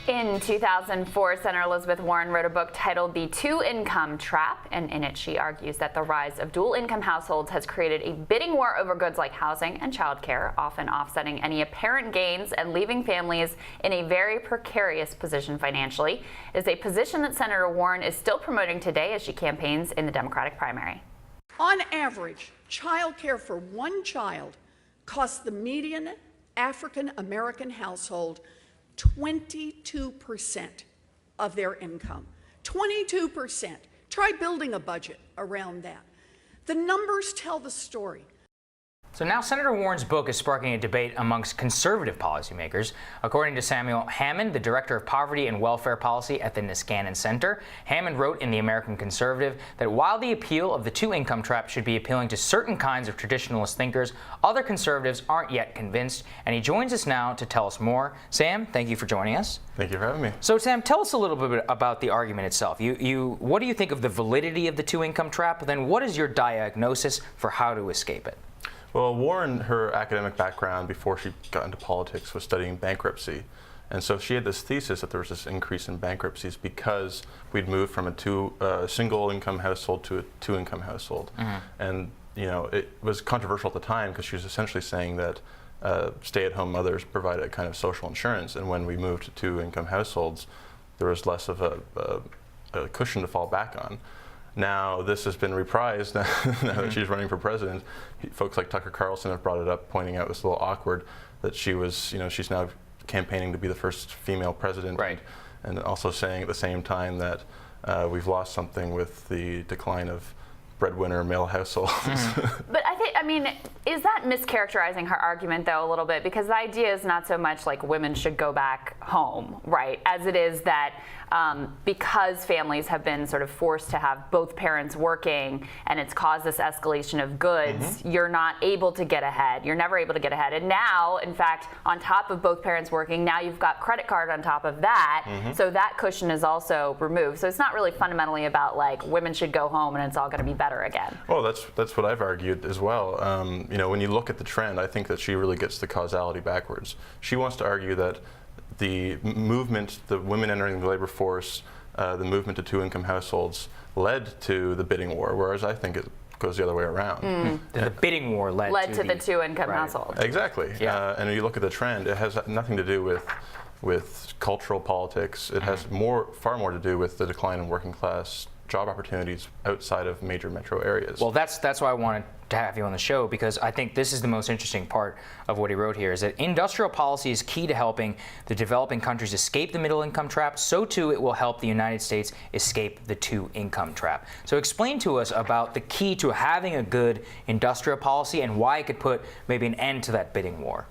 In 2004, Senator Elizabeth Warren wrote a book titled The Two-Income Trap, and in it she argues that the rise of dual-income households has created a bidding war over goods like housing and childcare, often offsetting any apparent gains and leaving families in a very precarious position financially. It is a position that Senator Warren is still promoting today as she campaigns in the Democratic primary. On average, childcare for one child costs the median African American household 22% of their income. 22%. Try building a budget around that. The numbers tell the story. So now Senator Warren's book is sparking a debate amongst conservative policymakers. According to Samuel Hammond, the director of poverty and welfare policy at the Niskanen Center, Hammond wrote in the American Conservative that while the appeal of the two-income trap should be appealing to certain kinds of traditionalist thinkers, other conservatives aren't yet convinced, and he joins us now to tell us more. Sam, thank you for joining us. Thank you for having me. So Sam, tell us a little bit about the argument itself. What do you think of the validity of the two-income trap? Then what is your diagnosis for how to escape it? Well, Warren, her academic background before she got into politics was studying bankruptcy. And so she had this thesis that there was this increase in bankruptcies because we'd moved from a single income household to a two-income household. Mm-hmm. And it was controversial at the time because she was essentially saying that stay-at-home mothers provided a kind of social insurance, and when we moved to two-income households, there was less of a cushion to fall back on. Now this has been reprised now that she's running for president. Folks like Tucker Carlson have brought it up, pointing out it's a little awkward that she was, she's now campaigning to be the first female president, right? And also saying at the same time that we've lost something with the decline of breadwinner male households. Mm-hmm. But I mean, is that mischaracterizing her argument though a little bit? Because the idea is not so much like women should go back home, right? As it is that because families have been sort of forced to have both parents working and it's caused this escalation of goods, mm-hmm. you're not able to get ahead. You're never able to get ahead. And now, in fact, on top of both parents working, now you've got credit card on top of that. Mm-hmm. So that cushion is also removed. So it's not really fundamentally about like women should go home and it's all going to be better again. Well, that's what I've argued as well. When you look at the trend, I think that she really gets the causality backwards. She wants to argue that the movement, the women entering the labor force, the movement to two-income households led to the bidding war, whereas I think it goes the other way around. Mm. The bidding war led to the two-income right. household. Exactly. Yeah. And when you look at the trend, it has nothing to do with cultural politics. It has far more to do with the decline in working class job opportunities outside of major metro areas. Well, that's why I wanted to have you on the show, because I think this is the most interesting part of what he wrote here, is that industrial policy is key to helping the developing countries escape the middle income trap. So too it will help the United States escape the two-income trap. So explain to us about the key to having a good industrial policy and why it could put maybe an end to that bidding war.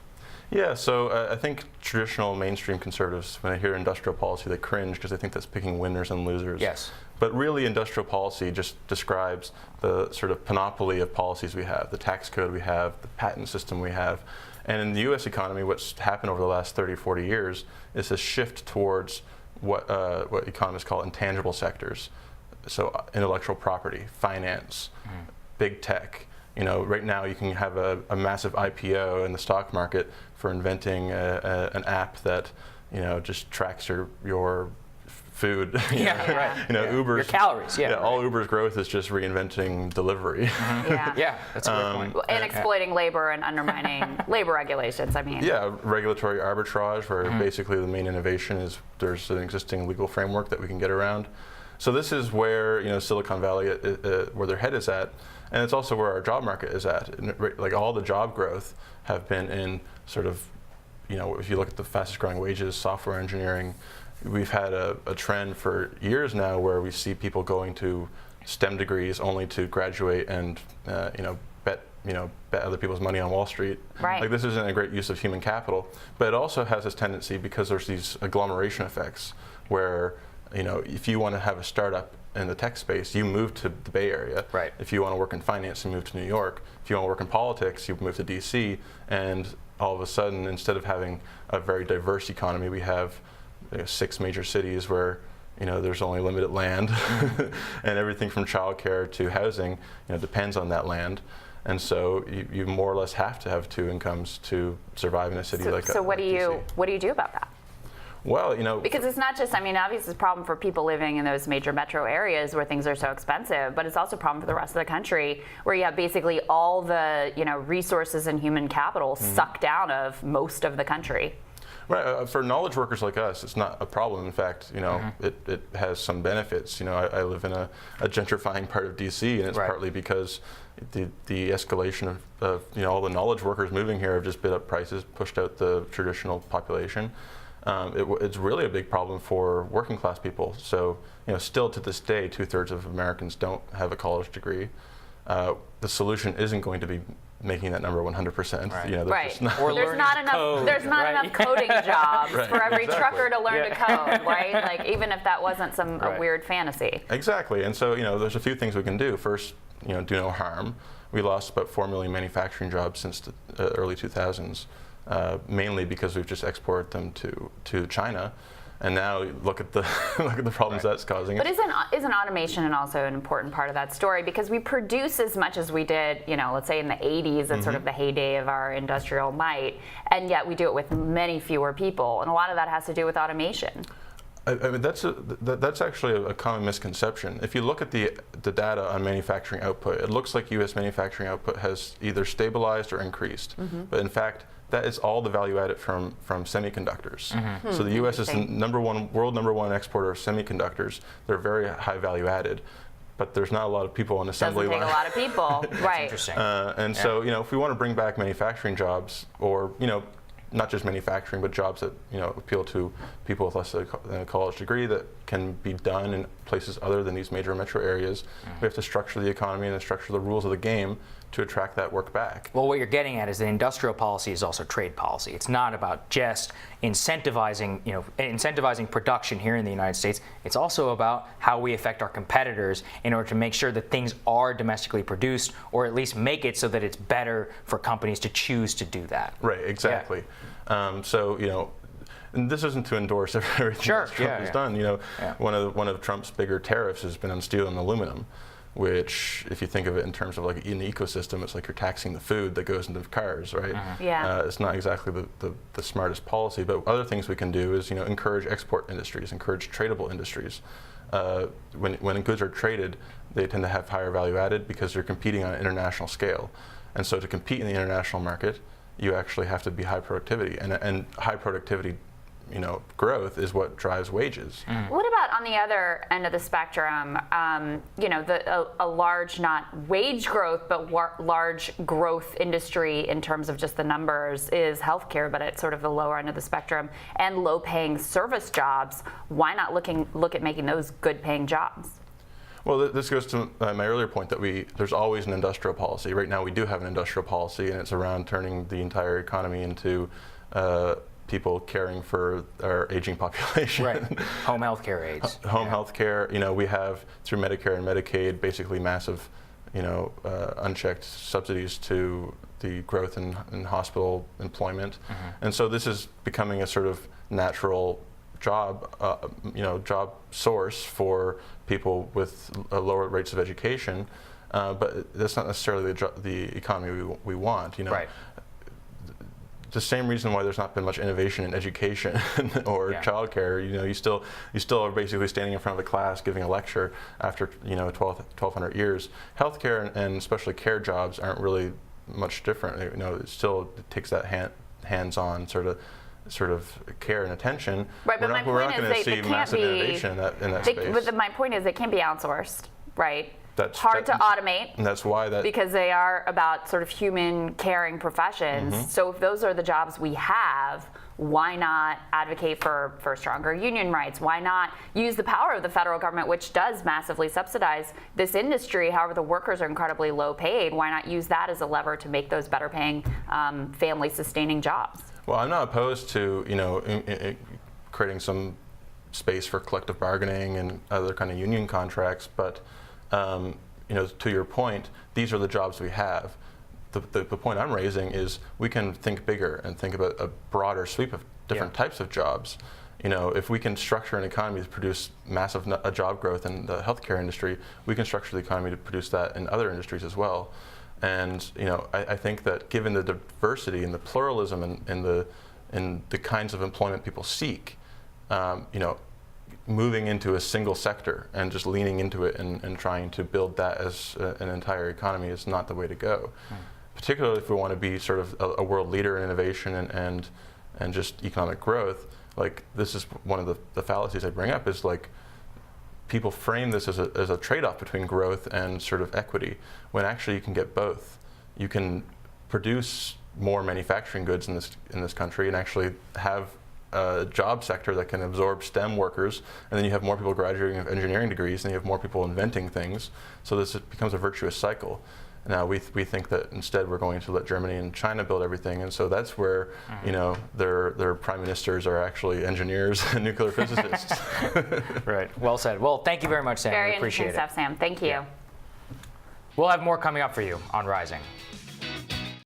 Yeah, so I think traditional mainstream conservatives, when they hear industrial policy, they cringe because they think that's picking winners and losers. Yes. But really, industrial policy just describes the sort of panoply of policies we have, the tax code we have, the patent system we have. And in the U.S. economy, what's happened over the last 30, 40 years is a shift towards what economists call intangible sectors. So intellectual property, finance, big tech. Right now you can have a massive IPO in the stock market for inventing an app that, just tracks your food. Yeah, right. Uber's, your calories. Yeah, all Uber's growth is just reinventing delivery. Mm-hmm. Yeah, that's a good point. And exploiting labor and undermining labor regulations. I mean. Yeah, regulatory arbitrage, where basically the main innovation is there's an existing legal framework that we can get around. So this is where Silicon Valley, where their head is at. And it's also where our job market is at. Like all the job growth have been in sort of, if you look at the fastest growing wages, software engineering, we've had a trend for years now where we see people going to STEM degrees only to graduate and, bet other people's money on Wall Street. Right. Like this isn't a great use of human capital, but it also has this tendency because there's these agglomeration effects where, if you want to have a startup in the tech space, you move to the Bay Area. Right. If you want to work in finance, you move to New York. If you want to work in politics, you move to DC. And all of a sudden, instead of having a very diverse economy, we have 6 major cities where there's only limited land, and everything from childcare to housing depends on that land. And so you more or less have to have two incomes to survive in a city like that. So what do you do about that? Well, Because it's not just, I mean, obviously it's a problem for people living in those major metro areas where things are so expensive, but it's also a problem for the rest of the country where you have basically all the, resources and human capital sucked out of most of the country. Right. For knowledge workers like us, it's not a problem. In fact, it has some benefits. I live in a gentrifying part of D.C., and it's partly because the escalation of all the knowledge workers moving here have just bid up prices, pushed out the traditional population. It's really a big problem for working class people. So, still to this day, 2/3 of Americans don't have a college degree. The solution isn't going to be making that number 100%. Right. There's not enough. code, there's not enough coding jobs for every trucker to learn Right. to code, right? Like even if that wasn't some a weird fantasy. Exactly. And so there's a few things we can do. First, do no harm. We lost about 4 million manufacturing jobs since the early 2000s, mainly because we've just exported them to China. And now look at the problems that's causing. But isn't automation also an important part of that story? Because we produce as much as we did, let's say in the 80s, at sort of the heyday of our industrial might, and yet we do it with many fewer people, and a lot of that has to do with automation. I mean, that's actually a common misconception. If you look at the data on manufacturing output, it looks like U.S. manufacturing output has either stabilized or increased. But in fact, that is all the value added from semiconductors. So the U.S. is the world number one exporter of semiconductors. They're very high value added, but there's not a lot of people on assembly line. Doesn't take a lot of people, right? Interesting. And so if we want to bring back manufacturing jobs, or not just manufacturing, but jobs that appeal to people with less than a college degree that can be done in places other than these major metro areas, we have to structure the economy and structure the rules of the game to attract that work back. Well, what you're getting at is that industrial policy is also trade policy. It's not about just incentivizing production here in the United States. It's also about how we affect our competitors in order to make sure that things are domestically produced, or at least make it so that it's better for companies to choose to do that. Right, exactly. Yeah. And this isn't to endorse everything that Trump has done. One of Trump's bigger tariffs has been on steel and aluminum, which, if you think of it in terms of like an ecosystem, it's like you're taxing the food that goes into cars, right? It's not exactly the smartest policy, but other things we can do is encourage export industries, encourage tradable industries. When goods are traded, they tend to have higher value added because they're competing on an international scale. And so to compete in the international market, you actually have to be high productivity, and high productivity growth is what drives wages. What about on the other end of the spectrum, a large, not wage growth, but large growth industry in terms of just the numbers is healthcare, but at sort of the lower end of the spectrum, and low-paying service jobs. Why not look at making those good-paying jobs? Well, this goes to my earlier point that there's always an industrial policy. Right now we do have an industrial policy, and it's around turning the entire economy into people caring for our aging population. Right. Home health care aides. Home health care. We have, through Medicare and Medicaid, basically massive, unchecked subsidies to the growth in hospital employment. And so this is becoming a sort of natural job source for people with lower rates of education. But that's not necessarily the economy we want. Right. The same reason why there's not been much innovation in education or childcare. You still are basically standing in front of a class giving a lecture after 1,200 years. Healthcare and especially care jobs aren't really much different. It still takes that hands-on sort of care and attention. Right, but we're not going to see massive innovation in that space. But my point is, they can't be outsourced, right? That's hard to automate. And that's why because they are about sort of human caring professions. So if those are the jobs we have, why not advocate for stronger union rights? Why not use the power of the federal government, which does massively subsidize this industry? However, the workers are incredibly low paid. Why not use that as a lever to make those better paying, family sustaining jobs? Well, I'm not opposed to creating some space for collective bargaining and other kind of union contracts, but to your point, these are the jobs we have. The point I'm raising is we can think bigger and think about a broader sweep of different types of jobs. If we can structure an economy to produce massive job growth in the healthcare industry, we can structure the economy to produce that in other industries as well. And I think that given the diversity and the pluralism and the kinds of employment people seek, moving into a single sector and just leaning into it and trying to build that as an entire economy is not the way to go. Particularly if we want to be sort of a world leader in innovation and just economic growth. Like, this is one of the fallacies I bring up, is like, people frame this as a trade-off between growth and sort of equity, when actually you can get both. You can produce more manufacturing goods in this country and actually have a job sector that can absorb STEM workers, and then you have more people graduating with engineering degrees, and you have more people inventing things. So this becomes a virtuous cycle. Now we think that instead we're going to let Germany and China build everything, and so that's where their prime ministers are actually engineers and nuclear physicists. Right. Well said. Well, thank you very much, Sam. Very We appreciate interesting stuff, Sam. Thank you. Yeah. We'll have more coming up for you on Rising.